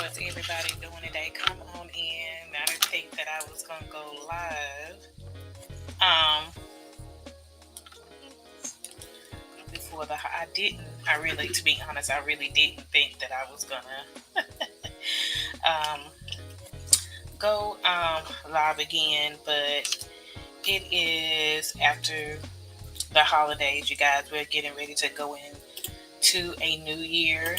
How's everybody doing today? Come on in. I didn't think that I was gonna go live. Um, before I didn't. I really, to be honest, I really didn't think that I was gonna um go live again. But it is after the holidays, you guys. We're getting ready to go into a new year.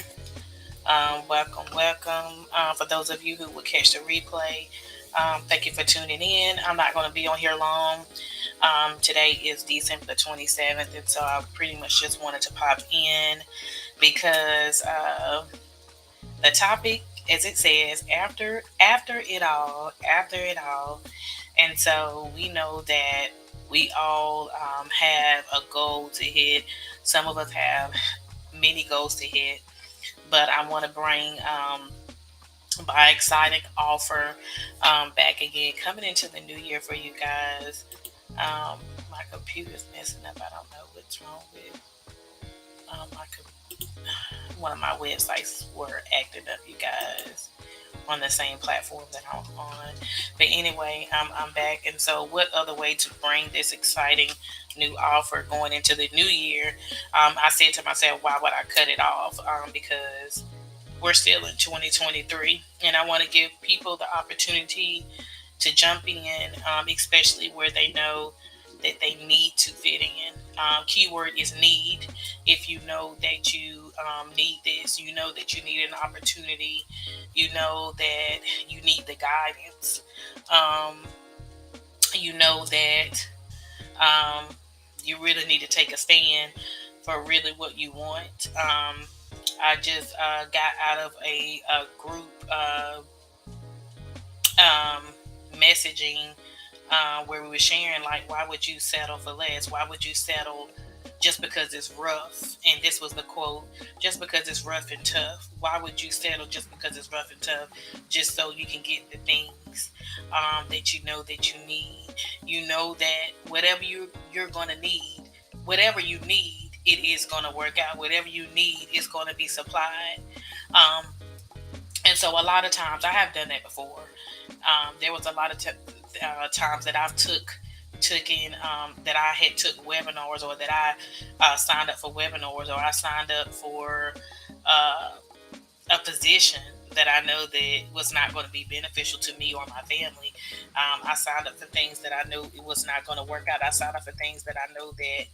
Welcome, welcome. For those of you who will catch the replay, thank you for tuning in. I'm not going to be on here long. Today is December the 27th, and so I pretty much just wanted to pop in because the topic, as it says, after it all, and so we know that we all have a goal to hit. Some of us have many goals to hit, but I want to bring my exciting offer back again, coming into the new year for you guys. My computer's messing up. I don't know what's wrong with my one of my websites were acting up, you guys, on the same platform that I'm on. But anyway, I'm back, and so what other way to bring this exciting new offer going into the new year? I said to myself, why would I cut it off? Because we're still in 2023, and I want to give people the opportunity to jump in, especially where they know that they need to fit in. Keyword is need. If you know that you need this, you know that you need an opportunity, you know that you need the guidance, um, you know that um, you really need to take a stand for really what you want. I just got out of a group um, messaging where we were sharing, like, why would you settle for less? Why would you settle just because it's rough? And this was the quote: just because it's rough and tough. Why would you settle just because it's rough and tough, just so you can get the things that you know that you need? You know that whatever you're going to need, whatever you need, it is going to work out. Whatever you need is going to be supplied. Um, and so a lot of times I have done that before. There was a lot of times that I've took in that I had took webinars, or that I signed up for webinars, or I signed up for uh, a position that I know that was not going to be beneficial to me or my family. I signed up for things that I knew it was not going to work out. I signed up for things that I know that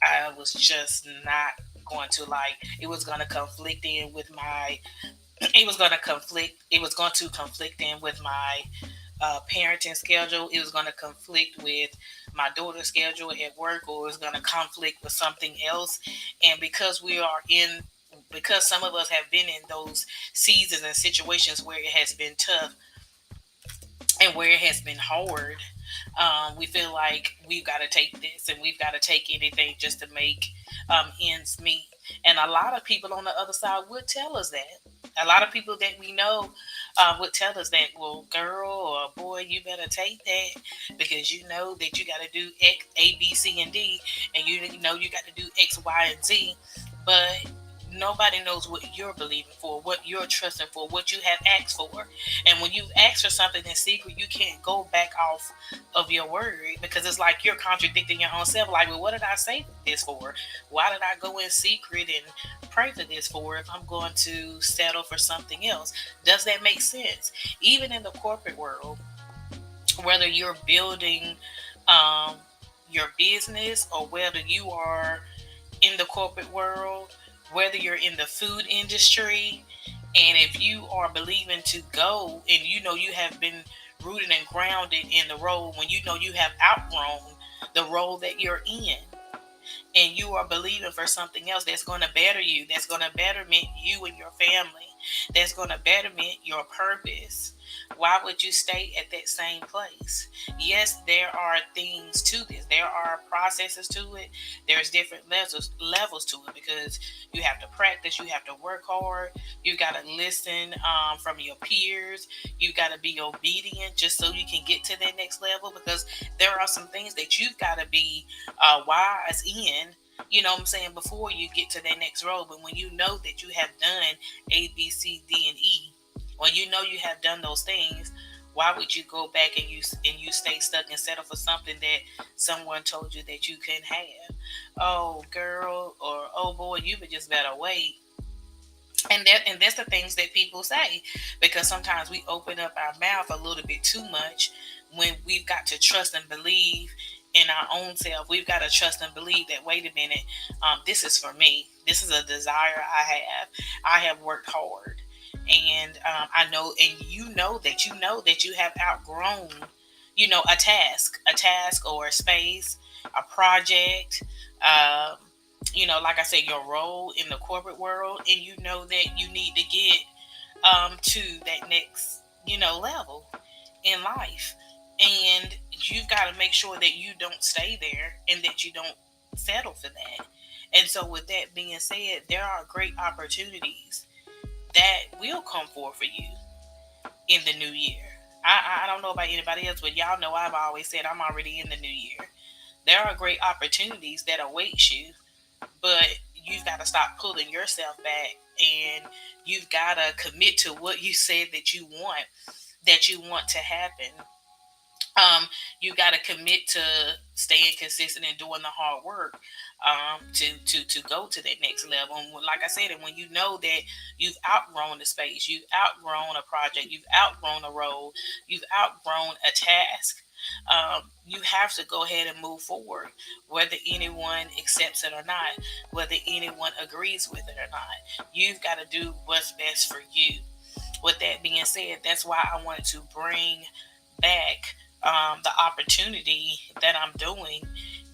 I was just not going to like. It was going to conflict in with my. It was going to conflict. It was going to conflict in with my parenting schedule. It was going to conflict with my daughter's schedule at work, or it was going to conflict with something else. And because some of us have been in those seasons and situations where it has been tough and where it has been hard, we feel like we've got to take this and we've got to take anything just to make ends meet. And a lot of people on the other side would tell us that. A lot of people that we know would tell us that, well, girl or boy, you better take that because you know that you got to do X, A, B, C, and D, and you know you got to do X, Y, and Z. But nobody knows what you're believing for, what you're trusting for, what you have asked for. And when you ask for something in secret, you can't go back off of your word, because it's like you're contradicting your own self. Like, well, what did I say this for? Why did I go in secret and pray for this for if I'm going to settle for something else? Does that make sense? Even in the corporate world, whether you're building um, your business, or whether you are in the corporate world, whether you're in the food industry, and if you are believing to go and you know you have been rooted and grounded in the role, when you know you have outgrown the role that you're in, and you are believing for something else that's going to better you, that's going to betterment you and your family, that's going to betterment your purpose, why would you stay at that same place? Yes, there are things to this. There are processes to it. There's different levels to it, because you have to practice. You have to work hard. You got to listen from your peers. You got to be obedient just so you can get to that next level, because there are some things that you've got to be wise in. You know what I'm saying? Before you get to that next role. But when you know that you have done A, B, C, D, and E, When you know you have done those things, why would you go back and you stay stuck and settle for something that someone told you that you couldn't have? Oh, girl, or oh boy, you would just better wait. And that's the things that people say, because sometimes we open up our mouth a little bit too much when we've got to trust and believe in our own self. We've got to trust and believe that, wait a minute, this is for me. This is a desire I have worked hard, and I know, and you know that you have outgrown, a task or a space, a project. Um, like I said, your role in the corporate world, and you know that you need to get to that next, level in life. And you've got to make sure that you don't stay there and that you don't settle for that. And so, with that being said, there are great opportunities that will come forth for you in the new year. I don't know about anybody else, but y'all know I've always said I'm already in the new year. There are great opportunities that await you, but you've got to stop pulling yourself back, and you've got to commit to what you said that you want to happen. You got to commit to staying consistent and doing the hard work, to go to that next level. And like I said, and when you know that you've outgrown the space, you've outgrown a project, you've outgrown a role, you've outgrown a task, you have to go ahead and move forward, whether anyone accepts it or not, whether anyone agrees with it or not. You've got to do what's best for you. With that being said, that's why I wanted to bring back the opportunity that I'm doing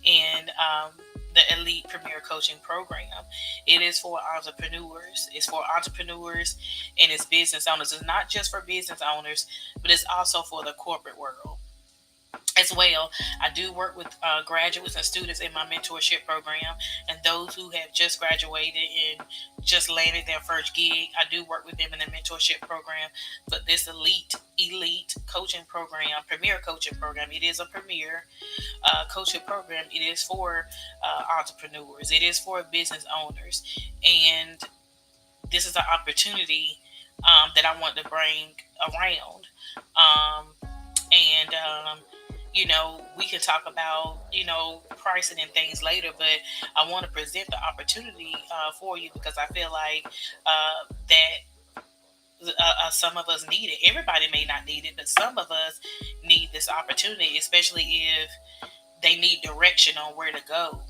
in the Elite Premier Coaching Program. It is for entrepreneurs. It's for entrepreneurs and it's business owners. It's not just for business owners, but it's also for the corporate world as well. I do work with graduates and students in my mentorship program, and those who have just graduated and just landed their first gig. I do work with them in the mentorship program. But this elite coaching program, premier coaching program, it is a premier coaching program. It is for entrepreneurs. It is for business owners, and this is an opportunity that I want to bring around. Um, and we can talk about pricing and things later, but I want to present the opportunity for you, because I feel like that some of us need it. Everybody may not need it, but some of us need this opportunity, especially if they need direction on where to go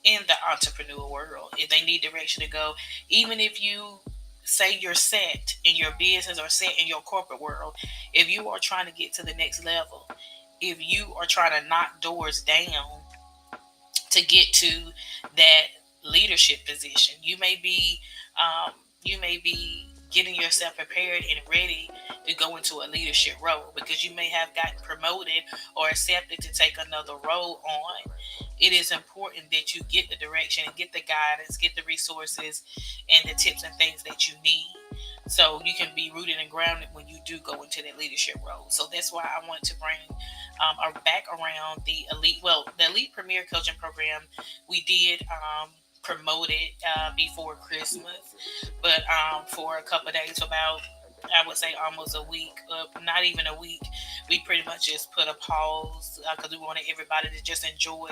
in the entrepreneur world. If they need direction to go, even if you say you're set in your business or set in your corporate world, if you are trying to get to the next level, if you are trying to knock doors down to get to that leadership position, um, you may be getting yourself prepared and ready to go into a leadership role, because you may have gotten promoted or accepted to take another role on. It is important that you get the direction and get the guidance, get the resources and the tips and things that you need, so you can be rooted and grounded when you do go into that leadership role. So that's why I want to bring back around the Elite Premier Coaching Program. We did promote it before Christmas, but for a couple of days, for about, I would say, almost a week, not even a week, we pretty much just put a pause, because we wanted everybody to just enjoy,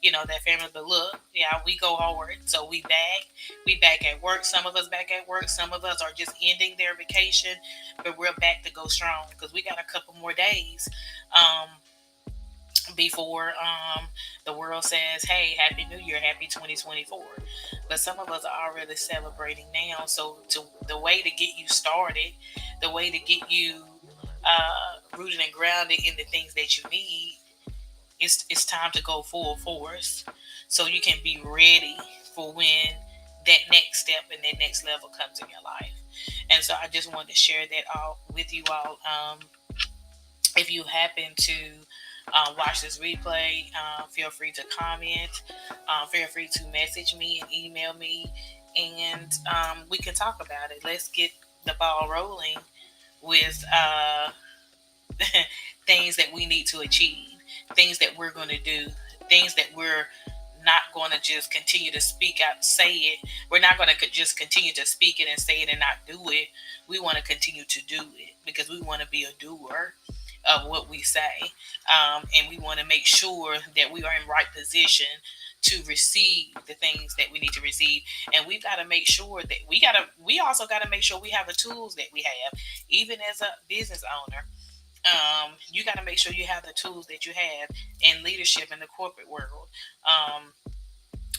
that family. But look, yeah, we go hard, so we back at work. Some of us back at work. Some of us are just ending their vacation, but we're back to go strong, because we got a couple more days. Um, Before the world says, "Hey, Happy New Year, Happy 2024," but some of us are already celebrating now. So, the way to get you started, the way to get you rooted and grounded in the things that you need, it's time to go full force, so you can be ready for when that next step and that next level comes in your life. And so, I just wanted to share that all with you all. If you happen to watch this replay, feel free to comment. Feel free to message me and email me, and we can talk about it. Let's get the ball rolling with things that we need to achieve, things that we're going to do, things that we're not going to just continue to speak out, say it. We're not going to just continue to speak it and say it and not do it. We want to continue to do it because we want to be a doer of what we say, and we want to make sure that we are in right position to receive the things that we need to receive. And we've got to make sure that we also got to make sure we have the tools that we have, even as a business owner. You got to make sure you have the tools that you have in leadership in the corporate world. Um,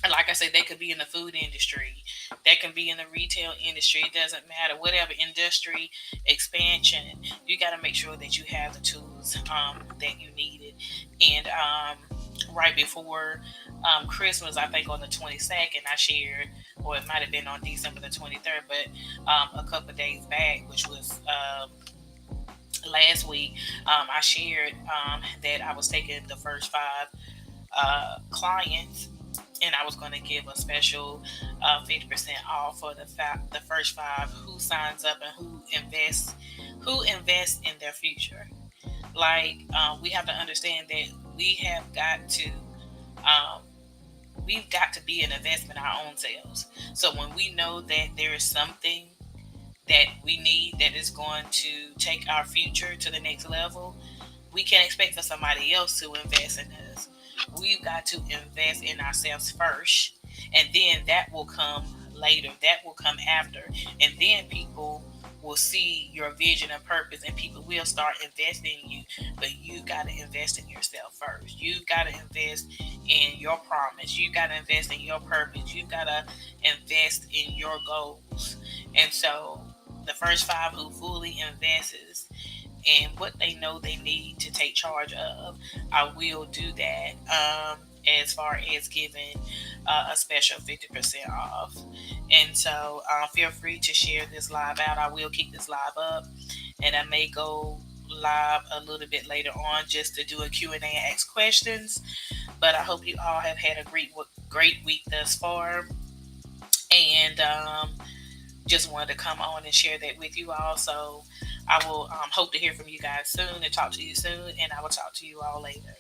and like I said, they could be in the food industry, they can be in the retail industry. It doesn't matter, whatever industry expansion. You got to make sure that you have the tools that you needed. And right before Christmas, I think on the 22nd, I shared, or it might have been on December the 23rd, but a couple of days back, which was last week, I shared that I was taking the first five clients, and I was going to give a special 50% off for the first five who signs up and who invests in their future. Like we have to understand that we have got to um, we've got to be an investment in our own selves. So when we know that there is something that we need that is going to take our future to the next level, we can't expect for somebody else to invest in us. We've got to invest in ourselves first, and then that will come later. That will come after, and then people will see your vision and purpose, and people will start investing in you. But you got to invest in yourself first. You've got to invest in your promise. You've got to invest in your purpose. You've got to invest in your goals. And so, the first five who fully invests and what they know they need to take charge of, I will do that. As far as giving a special 50% off. And so feel free to share this live out. I will keep this live up, and I may go live a little bit later on just to do a Q&A and ask questions. But I hope you all have had a great week thus far. And just wanted to come on and share that with you all. So I will hope to hear from you guys soon and talk to you soon. And I will talk to you all later.